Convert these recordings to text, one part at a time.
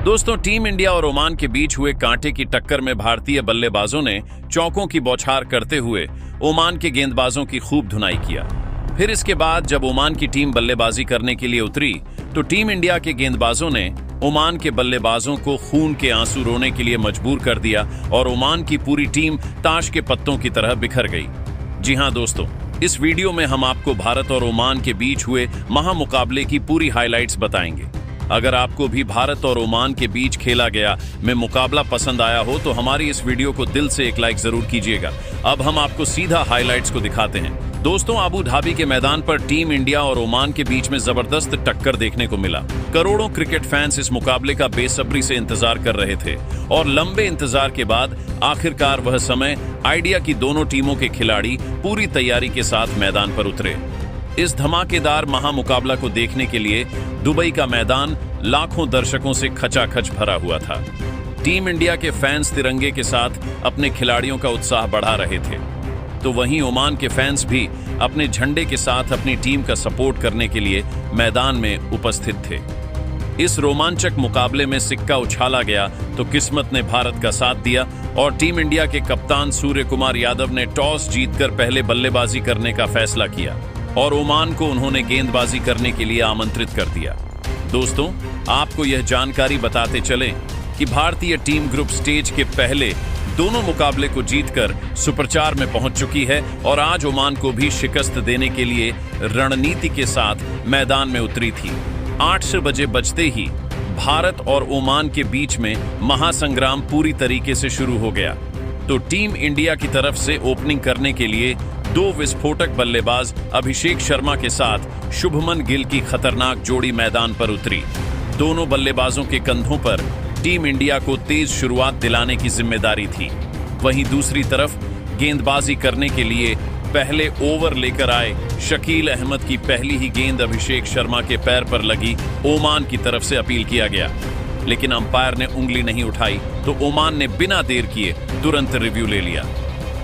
दोस्तों, team India और Oman के बीच हुए कांटे की टक्कर में भारतीय बल्लेबाजों ने चौकों की बौछार करते हुए ओमान के गेंदबाजों की खूब धुनाई किया। फिर इसके बाद जब ओमान की टीम बल्लेबाजी करने के लिए उतरी तो टीम इंडिया के गेंदबाजों ने ओमान के बल्लेबाजों को खून के आंसू रोने के लिए मजबूर कर दिया और ओमान की पूरी टीम ताश के पत्तों की तरह बिखर गई। जी हां दोस्तों, इस वीडियो में हम आपको भारत और ओमान के बीच हुए महामुकाबले की पूरी हाइलाइट्स बताएंगे। अगर आपको भी भारत और ओमान के बीच खेला गया में मुकाबला पसंद आया हो तो हमारी इस वीडियो को दिल से एक लाइक जरूर कीजिएगा। अब हम आपको सीधा हाइलाइट्स को दिखाते हैं। दोस्तों, अबू धाबी के मैदान पर टीम इंडिया और ओमान के बीच में जबरदस्त टक्कर देखने को मिला। करोड़ों क्रिकेट फैंस इस मुकाबले का बेसब्री से इंतजार कर रहे थे और लंबे इंतजार के बाद आखिरकार वह समय आइडिया की दोनों टीमों के खिलाड़ी पूरी तैयारी के साथ मैदान पर उतरे। इस धमाकेदार महामुकाबला को देखने के लिए दुबई का मैदान लाखों दर्शकों से खचाखच भरा हुआ था। टीम इंडिया के फैंस तिरंगे के साथ अपने खिलाड़ियों का उत्साह बढ़ा रहे थे, तो वहीं ओमान के फैंस भी अपने झंडे के साथ अपनी टीम का सपोर्ट करने के लिए मैदान में उपस्थित थे। इस रोमांचक मुकाबले में सिक्का उछाला गया तो किस्मत ने भारत का साथ दिया और टीम इंडिया के कप्तान सूर्य कुमार यादव ने टॉस जीतकर पहले बल्लेबाजी करने का फैसला किया और ओमान को उन्होंने गेंदबाजी करने के लिए आमंत्रित कर दिया। दोस्तों, आपको यह जानकारी बताते चलें कि भारतीय टीम ग्रुप स्टेज के पहले दोनों मुकाबले को जीतकर सुपर 4 में पहुंच चुकी है और आज ओमान को भी शिकस्त देने के लिए रणनीति के साथ मैदान में उतरी थी। 8 बजे बजते ही भारत और ओमान के बीच में महासंग्राम पूरी तरीके से शुरू हो गया। तो टीम इंडिया की तरफ से ओपनिंग करने के लिए 2 विस्फोटक बल्लेबाज अभिषेक शर्मा के साथ शुभमन गिल की खतरनाक जोड़ी मैदान पर उतरी। दोनों बल्लेबाजों के कंधों पर टीम इंडिया को तेज शुरुआत दिलाने की जिम्मेदारी थी। वहीं दूसरी तरफ गेंदबाजी करने के लिए पहले ओवर लेकर आए शकील अहमद की पहली ही गेंद अभिषेक शर्मा के पैर पर लगी। ओमान की तरफ से अपील किया गया, लेकिन अंपायर ने उंगली नहीं उठाई तो ओमान ने बिना देर किए तुरंत रिव्यू ले लिया।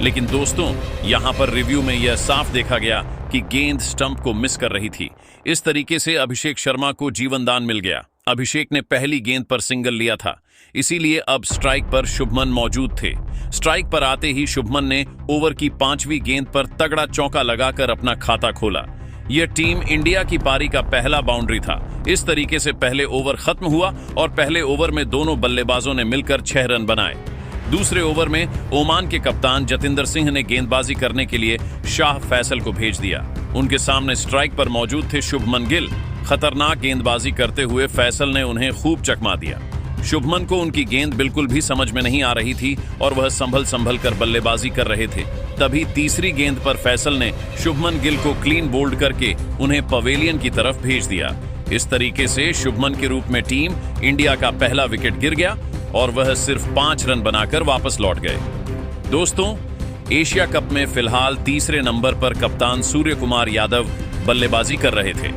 लेकिन दोस्तों, यहां पर रिव्यू में यह साफ देखा गया कि गेंद स्टंप को मिस कर रही थी। इस तरीके से अभिषेक शर्मा को जीवनदान मिल गया। अभिषेक ने पहली गेंद पर सिंगल लिया था, इसीलिए अब स्ट्राइक पर शुभमन मौजूद थे। स्ट्राइक पर आते ही शुभमन ने ओवर की 5वीं गेंद पर तगड़ा चौका लगाकर अपना खाता खोला। यह टीम इंडिया की पारी का पहला बाउंड्री था। इस तरीके से पहले ओवर खत्म हुआ और पहले ओवर में दोनों बल्लेबाजों ने मिलकर 6 रन बनाए। दूसरे ओवर में ओमान के कप्तान जतिंदर सिंह ने गेंदबाजी करने के लिए शाह फैसल को भेज दिया। उनके सामने स्ट्राइक पर मौजूद थे शुभमन गिल। खतरनाक गेंदबाजी करते हुए फैसल ने उन्हें खूब चकमा दिया। शुभमन को उनकी गेंद बिल्कुल भी समझ में नहीं आ रही थी और वह संभल कर बल्लेबाजी कर रहे थे। तभी तीसरी गेंद पर फैसल ने शुभमन गिल को क्लीन बोल्ड करके उन्हें पवेलियन की तरफ भेज दिया। इस तरीके से शुभमन के रूप में टीम इंडिया का पहला विकेट गिर गया और वह सिर्फ 5 रन बनाकर वापस लौट गए। दोस्तों, एशिया कप में फिलहाल तीसरे नंबर पर कप्तान सूर्य कुमार यादव बल्लेबाजी कर रहे थे,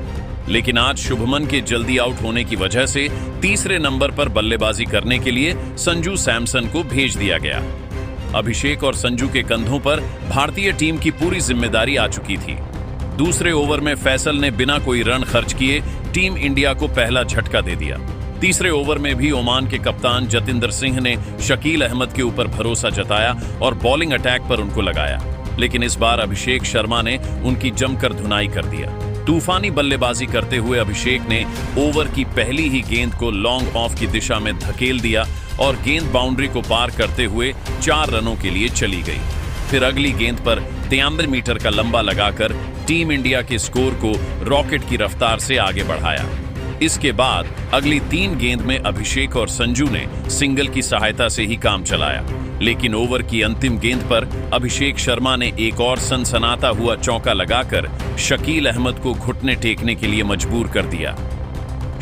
लेकिन आज शुभमन के जल्दी आउट होने की वजह से तीसरे नंबर पर बल्लेबाजी करने के लिए संजू सैमसन को भेज दिया गया। अभिषेक और संजू के कंधों पर भारतीय टीम की पूरी जिम्मेदारी आ चुकी थी। दूसरे ओवर में फैसल ने बिना कोई रन खर्च किए टीम इंडिया को पहला झटका दे दिया। तीसरे ओवर में भी ओमान के कप्तान जतिंदर सिंह ने शकील अहमद के ऊपर भरोसा जताया और बॉलिंग अटैक पर उनको लगाया, लेकिन इस बार अभिषेक शर्मा ने उनकी जमकर धुनाई कर दिया। तूफानी बल्लेबाजी करते हुए अभिषेक ने ओवर की पहली ही गेंद को लॉन्ग ऑफ की दिशा में धकेल दिया और गेंद बाउंड्री को पार करते हुए 4 रनों के लिए चली गई। फिर अगली गेंद पर 93 मीटर का लंबा लगाकर टीम इंडिया के स्कोर को रॉकेट की रफ्तार से आगे बढ़ाया। इसके बाद अगली 3 गेंद में अभिषेक और संजू ने सिंगल की सहायता से ही काम चलाया, लेकिन ओवर की अंतिम गेंद पर अभिषेक शर्मा ने एक और सनसनाता हुआ चौका लगाकर शकील अहमद को घुटने टेकने के लिए मजबूर कर दिया।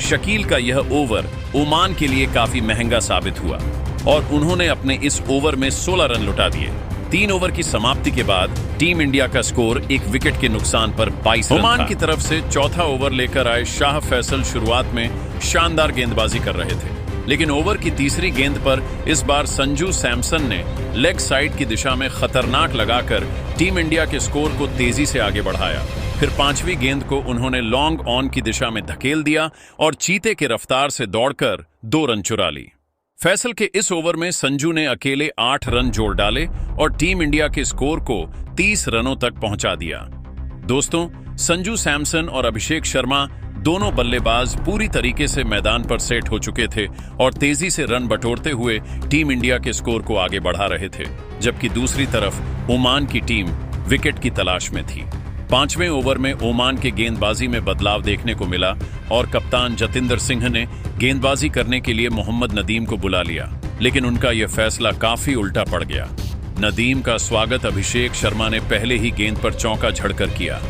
शकील का यह ओवर ओमान के लिए काफी महंगा साबित हुआ और उन्होंने अपने इस ओवर में 16 रन लुटा दिए। 3 ओवर की समाप्ति के बाद टीम इंडिया का स्कोर 1 विकेट के नुकसान पर 22 रन था। ओमान की तरफ से चौथा ओवर लेकर आए शाह फैसल शुरुआत में शानदार गेंदबाजी कर रहे थे, लेकिन ओवर की तीसरी गेंद पर इस बार संजू सैमसन ने लेग साइड की दिशा में खतरनाक लगाकर टीम इंडिया के स्कोर को तेजी से आगे बढ़ाया। फिर पांचवी गेंद को उन्होंने लॉन्ग ऑन की दिशा में धकेल दिया और चीते के रफ्तार से दौड़कर 2 रन चुरा ली। फैसल के इस ओवर में संजू ने अकेले 8 रन जोड़ डाले और टीम इंडिया के स्कोर को 30 रनों तक पहुंचा दिया। दोस्तों, संजू सैमसन और अभिषेक शर्मा दोनों बल्लेबाज पूरी तरीके से मैदान पर सेट हो चुके थे और तेजी से रन बटोरते हुए टीम इंडिया के स्कोर को आगे बढ़ा रहे थे, जबकि दूसरी तरफ ओमान की टीम विकेट की तलाश में थी। 5वें ओवर में ओमान के गेंदबाजी में बदलाव देखने को मिला और कप्तान जतिंदर सिंह ने गेंदबाजी करने के लिए मोहम्मद नदीम को बुला लिया, लेकिन उनका यह फैसला काफी उल्टा पड़ गया। नदीम का स्वागत अभिषेक शर्मा ने पहले ही गेंद पर चौका झड़कर किया।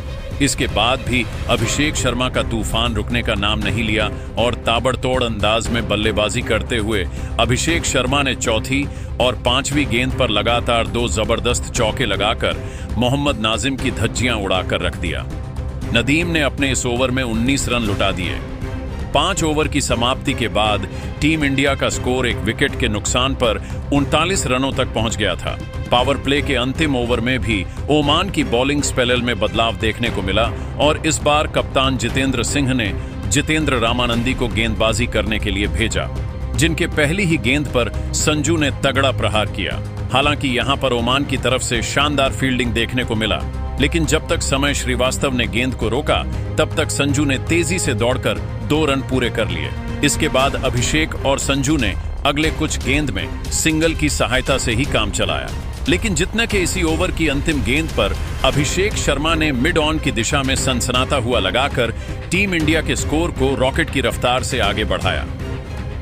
इसके बाद भी अभिषेक शर्मा का तूफान रुकने का नाम नहीं लिया और ताबड़तोड़ अंदाज में बल्लेबाजी करते हुए अभिषेक शर्मा ने चौथी और 5वीं गेंद पर लगातार 2 जबरदस्त चौके लगाकर मोहम्मद नाजिम की धज्जियां उड़ाकर रख दिया। नदीम ने अपने इस ओवर में 19 रन लुटा दिए। 5 ओवर की समाप्ति के बाद टीम इंडिया का स्कोर 1 विकेट के नुकसान पर 39 रनों तक पहुंच गया था। पावर प्ले के अंतिम ओवर में भी ओमान की बॉलिंग स्पेल में बदलाव देखने को मिला और इस बार कप्तान जितेंद्र सिंह ने जितेंद्र रामानंदी को गेंदबाजी करने के लिए भेजा, जिनके पहली ही गेंद पर संजू ने तगड़ा प्रहार किया। हालांकि यहां पर ओमान की तरफ से शानदार फील्डिंग देखने को मिला, लेकिन जब तक समय श्रीवास्तव ने गेंद को रोका तब तक संजू ने तेजी से दौड़कर 2 रन पूरे कर लिए। इसके बाद अभिषेक और संजू ने अगले कुछ गेंद में सिंगल की सहायता से ही काम चलाया, लेकिन जितने के इसी ओवर की अंतिम गेंद पर अभिषेक शर्मा ने मिड ऑन की दिशा में सनसनाता हुआ लगाकर टीम इंडिया के स्कोर को रॉकेट की रफ्तार से आगे बढ़ाया।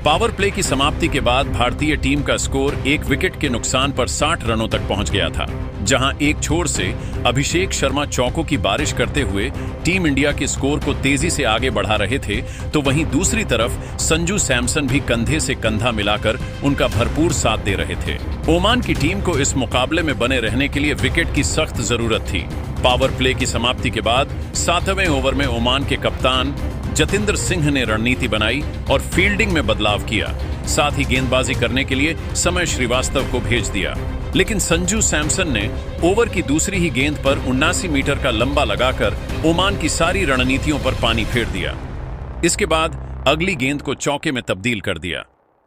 पावर प्ले की समाप्ति के बाद भारतीय टीम का स्कोर 1 विकेट के नुकसान पर 60 रनों तक पहुंच गया था। जहां एक छोर से अभिषेक शर्मा चौकों की बारिश करते हुए टीम इंडिया के स्कोर को तेजी से आगे बढ़ा रहे थे, तो वहीं दूसरी तरफ संजू सैमसन भी कंधे से कंधा मिलाकर उनका भरपूर साथ दे रहे थे। ओमान की टीम को इस मुकाबले में बने रहने के लिए विकेट की सख्त जरूरत थी। पावर प्ले की समाप्ति के बाद 7वें ओवर में ओमान के कप्तान जतिंदर सिंह ने रणनीति बनाई और फील्डिंग में बदलाव किया। साथ ही गेंदबाजी करने के लिए समय श्रीवास्तव को भेज दिया, लेकिन संजू सैमसन ने ओवर की दूसरी ही गेंद पर 79 मीटर का लंबा लगाकर ओमान की सारी रणनीतियों पर पानी फेर दिया। इसके बाद अगली गेंद को चौके में तब्दील कर दिया।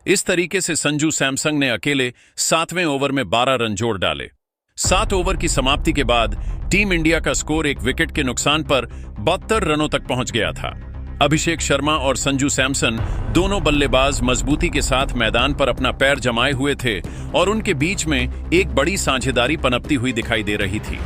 इस तरीके से संजू सैमसन ने अकेले 7वें ओवर में 12 रन जोड़ डाले। 7 ओवर की समाप्ति के बाद टीम इंडिया का स्कोर 1 विकेट के नुकसान पर 72 रनों तक पहुंच गया था। अभिषेक शर्मा और संजू सैमसन दोनों बल्लेबाज मजबूती के साथ मैदान पर अपना पैर जमाए हुए थे और उनके बीच में एक बड़ी साझेदारी पनपती हुई दिखाई दे रही थी।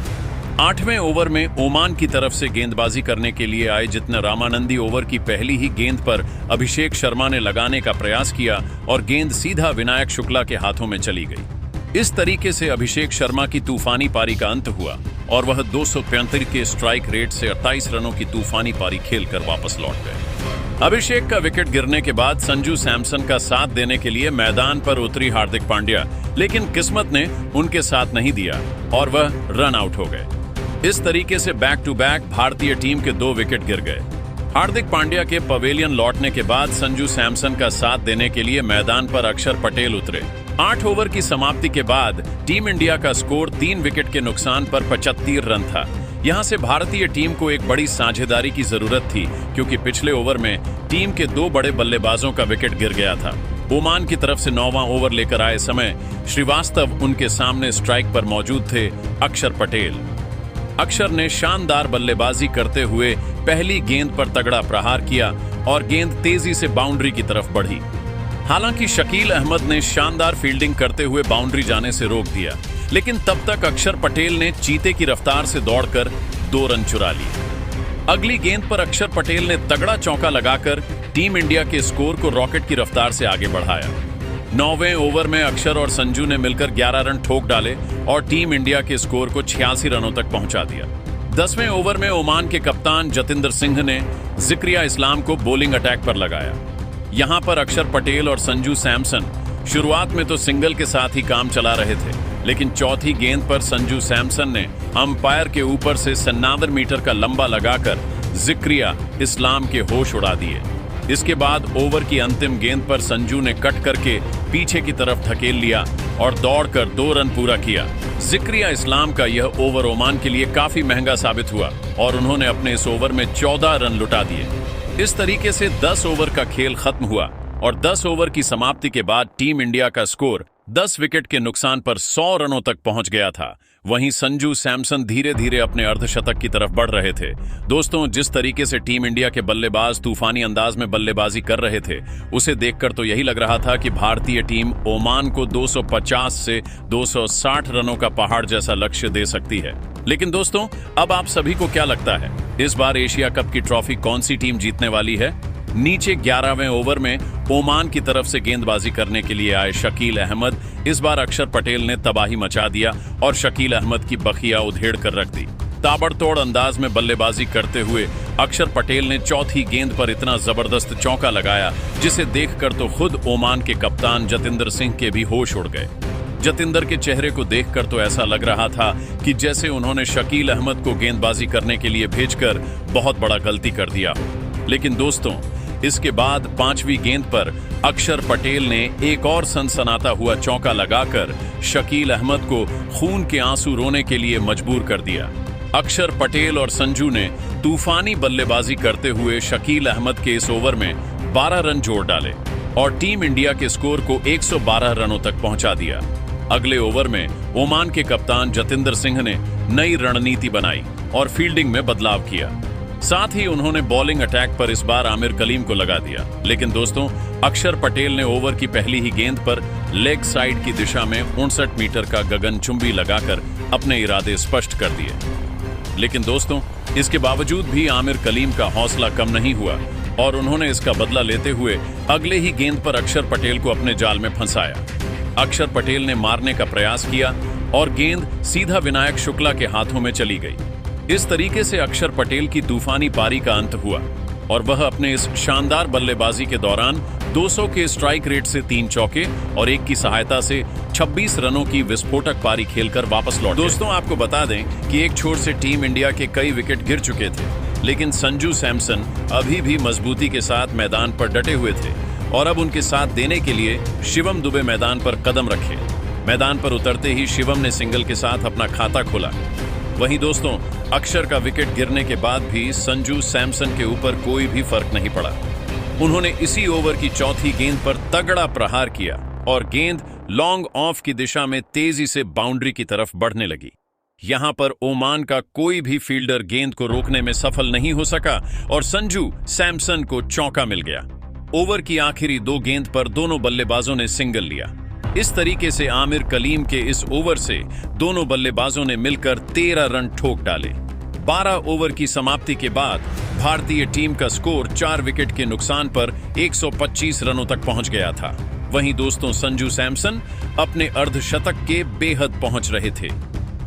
8वें ओवर में ओमान की तरफ से गेंदबाजी करने के लिए आए जितना रामानंदी ओवर की पहली ही गेंद पर अभिषेक शर्मा ने लगाने का प्रयास किया और गेंद सीधा विनायक शुक्ला के हाथों में चली गई। इस तरीके से अभिषेक शर्मा की तूफानी पारी का अंत हुआ और वह 273 के स्ट्राइक रेट से 28 रनों की तूफानी पारी खेलकर वापस लौट गए। अभिषेक का विकेट गिरने के बाद संजू सैमसन का साथ देने के लिए मैदान पर उतरी हार्दिक पांड्या, लेकिन किस्मत ने उनके साथ नहीं दिया और वह रन आउट हो गए। इस तरीके से बैक टू बैक भारतीय टीम के 2 विकेट गिर गए। हार्दिक पांड्या के पवेलियन लौटने के बाद संजू सैमसन का साथ देने के लिए मैदान पर अक्षर पटेल उतरे। 8 ओवर की समाप्ति के बाद टीम इंडिया का स्कोर 3 विकेट के नुकसान पर 75 रन था। यहां से भारतीय टीम को एक बड़ी साझेदारी की जरूरत थी, क्योंकि पिछले ओवर में टीम के 2 बड़े बल्लेबाजों का विकेट गिर गया था। ओमान की तरफ से 9वां ओवर लेकर आए समय श्रीवास्तव उनके सामने स्ट्राइक पर मौजूद थे अक्षर पटेल। अक्षर ने शानदार बल्लेबाजी करते हुए पहली गेंद पर तगड़ा प्रहार किया और गेंद तेजी से बाउंड्री की तरफ बढ़ी। हालांकि शकील अहमद ने शानदार फील्डिंग करते हुए बाउंड्री जाने से रोक दिया, लेकिन तब तक अक्षर पटेल ने चीते की रफ्तार से दौड़कर 2 रन चुरा लिए। अगली गेंद पर अक्षर पटेल ने तगड़ा चौका लगाकर टीम इंडिया के स्कोर को रॉकेट की रफ्तार से आगे बढ़ाया। 9वें ओवर में अक्षर और संजू ने मिलकर 11 रन ठोक डाले और टीम इंडिया के स्कोर को 86 रनों तक पहुंचा दिया। 10वें ओवर में ओमान के कप्तान जतिंदर सिंह ने जिक्रिया इस्लाम को बॉलिंग अटैक पर लगाया। यहां पर अक्षर पटेल और संजू सैमसन शुरुआत में तो सिंगल के साथ ही काम चला रहे थे, लेकिन चौथी गेंद पर संजू सैमसन ने अंपायर के ऊपर से 97 मीटर का लंबा लगाकर जिक्रिया इस्लाम के होश उड़ा दिए। इसके बाद ओवर की अंतिम गेंद पर संजू ने कट करके पीछे की तरफ धकेल लिया और दौड़कर 2 रन पूरा किया। जिक्रिया इस्लाम का यह ओवर ओमान के लिए काफी महंगा साबित हुआ और उन्होंने अपने इस ओवर में 14 रन लुटा दिए। इस तरीके से 10 ओवर का खेल खत्म हुआ और 10 ओवर की समाप्ति के बाद टीम इंडिया का स्कोर 10 विकेट के नुकसान पर 100 रनों तक पहुंच गया था। वहीं संजू सैमसन धीरे धीरे अपने अर्धशतक की तरफ बढ़ रहे थे। दोस्तों, जिस तरीके से टीम इंडिया के बल्लेबाज तूफानी अंदाज में बल्लेबाजी कर रहे थे, उसे देखकर तो यही लग रहा था कि भारतीय टीम ओमान को 250 से 260 रनों का पहाड़ जैसा लक्ष्य दे सकती है। लेकिन दोस्तों, अब आप सभी को क्या लगता है, इस बार एशिया कप की ट्रॉफी कौन सी टीम जीतने वाली है? नीचे 11वें ओवर में ओमान की तरफ से गेंदबाजी करने के लिए आए शकील अहमद। इस बार अक्षर पटेल ने तबाही मचा दिया और शकील अहमद की बखिया उधेड़ कर रख दी। ताबड़तोड़ अंदाज में बल्लेबाजी करते हुए अक्षर पटेल ने चौथी गेंद पर इतना जबरदस्त चौका लगाया, जिसे देखकर तो खुद ओमान के कप्तान जतिंदर सिंह के भी होश उड़ गए। जतिंदर के चेहरे को देखकर तो ऐसा लग रहा था कि जैसे उन्होंने शकील अहमद को गेंदबाजी करने के लिए भेजकर बहुत बड़ा गलती कर दिया। लेकिन दोस्तों, इसके बाद 5वीं गेंद पर अक्षर पटेल ने एक और सनसनाता हुआ चौका लगाकर शकील अहमद को खून के आंसू रोने के लिए मजबूर कर दिया। अक्षर पटेल और संजू ने तूफानी बल्लेबाजी करते हुए शकील अहमद के इस ओवर में 12 रन जोड़ डाले और टीम इंडिया के स्कोर को 112 रनों तक पहुंचा दिया। अगले ओवर में ओमान के कप्तान जतिंदर सिंह ने नई रणनीति बनाई और फील्डिंग में बदलाव किया। साथ ही उन्होंने बॉलिंग अटैक पर इस बार आमिर कलीम को लगा दिया। लेकिन दोस्तों, अक्षर पटेल ने ओवर की पहली ही गेंद पर लेग साइड की दिशा में 59 मीटर का गगनचुंबी लगाकर अपने इरादे स्पष्ट कर दिए। लेकिन दोस्तों, इसके बावजूद भी आमिर कलीम का हौसला कम नहीं हुआ और उन्होंने इसका बदला लेते हुए अगले ही गेंद पर अक्षर पटेल को अपने जाल में फंसाया। अक्षर पटेल ने मारने का प्रयास किया और गेंद सीधा विनायक शुक्ला के हाथों में चली गई। इस तरीके से अक्षर पटेल की तूफानी पारी का अंत हुआ और वह अपने इस शानदार बल्लेबाजी के दौरान 200 के स्ट्राइक रेट से 3 चौके और 1 की सहायता से 26 रनों की विस्फोटक पारी खेलकर वापस लौटे। दोस्तों, आपको बता दें कि एक छोर से टीम इंडिया के कई विकेट गिर चुके थे, लेकिन संजू सैमसन अभी भी मजबूती के साथ मैदान पर डटे हुए थे और अब उनके साथ देने के लिए शिवम दुबे मैदान पर कदम रखे। मैदान पर उतरते ही शिवम ने सिंगल के साथ अपना खाता खोला। वहीं दोस्तों, अक्षर का विकेट गिरने के बाद भी संजू सैमसन के ऊपर कोई भी फर्क नहीं पड़ा। उन्होंने इसी ओवर की चौथी गेंद पर तगड़ा प्रहार किया और गेंद लॉन्ग ऑफ की दिशा में तेजी से बाउंड्री की तरफ बढ़ने लगी। यहां पर ओमान का कोई भी फील्डर गेंद को रोकने में सफल नहीं हो सका और संजू सैमसन को चौका मिल गया। ओवर की आखिरी 2 गेंद पर दोनों बल्लेबाजों ने सिंगल लिया। इस तरीके से आमिर कलीम के इस ओवर से दोनों बल्लेबाजों ने मिलकर 13 रन ठोक डाले। 12 ओवर की समाप्ति के बाद भारतीय टीम का स्कोर 4 विकेट के नुकसान पर 125 रनों तक पहुंच गया था। वहीं दोस्तों, संजू सैमसन अपने अर्धशतक के बेहद पहुंच रहे थे।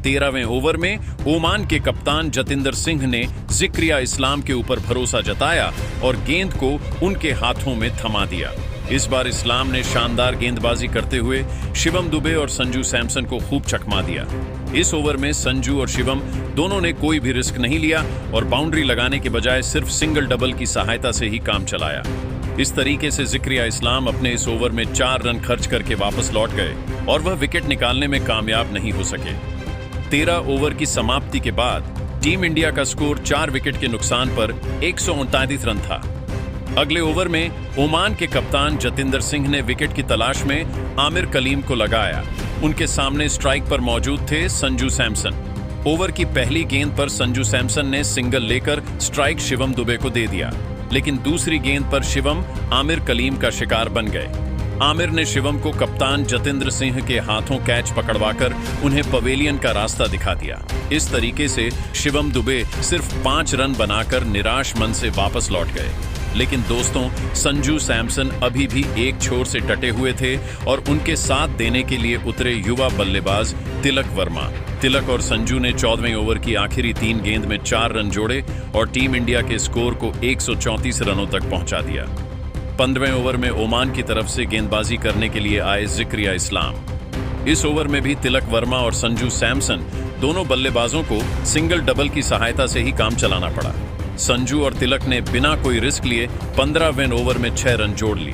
13वें ओवर में ओमान के कप्तान जतिंदर सिंह ने जिक्रिया इस्लाम के ऊपर भरोसा जताया और गेंद को उनके हाथों में थमा दिया। इस बार इस्लाम ने शानदार गेंदबाजी करते हुए शिवम दुबे और संजू सैमसन को खूब चकमा दिया। इस ओवर में संजू और शिवम दोनों ने कोई भी रिस्क नहीं लिया और बाउंड्री लगाने के बजाय सिर्फ सिंगल डबल की सहायता से ही काम चलाया। इस तरीके से जिक्रिया इस्लाम अपने इस ओवर में 4 रन खर्च करके वापस लौट गए और वह विकेट निकालने में कामयाब नहीं हो सके। 13 ओवर की समाप्ति के बाद टीम इंडिया का स्कोर 4 विकेट के नुकसान पर 139 रन था। अगले ओवर में ओमान के कप्तान जतिंदर सिंह ने विकेट की तलाश में आमिर कलीम को लगाया। उनके सामने स्ट्राइक पर मौजूद थे संजू सैमसन। ओवर की पहली गेंद पर संजू सैमसन ने सिंगल लेकर स्ट्राइक शिवम दुबे को दे दिया, लेकिन दूसरी गेंद पर शिवम आमिर कलीम का शिकार बन गए। आमिर ने शिवम को कप्तान जतिंदर सिंह के हाथों कैच पकड़वाकर उन्हें पवेलियन का रास्ता दिखा दिया। इस तरीके से शिवम दुबे सिर्फ 5 रन बनाकर निराश मन से वापस लौट गए। लेकिन दोस्तों, संजू सैमसन अभी भी एक छोर से डटे हुए थे और उनके साथ देने के लिए उतरे युवा बल्लेबाज तिलक वर्मा। तिलक और संजू ने 14वें ओवर की आखिरी 3 गेंद में 4 रन जोड़े और टीम इंडिया के स्कोर को 134 रनों तक पहुंचा दिया। 15वें ओवर में ओमान की तरफ से गेंदबाजी करने के लिए आए जिक्रिया इस्लाम। इस ओवर में भी तिलक वर्मा और संजू सैमसन दोनों बल्लेबाजों को सिंगल डबल की सहायता से ही काम चलाना पड़ा। संजू और तिलक ने बिना कोई रिस्क लिए 15वें ओवर में 6 रन जोड़ लिए।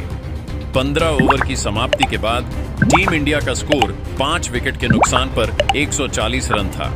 15 ओवर की समाप्ति के बाद टीम इंडिया का स्कोर 5 विकेट के नुकसान पर 140 रन था।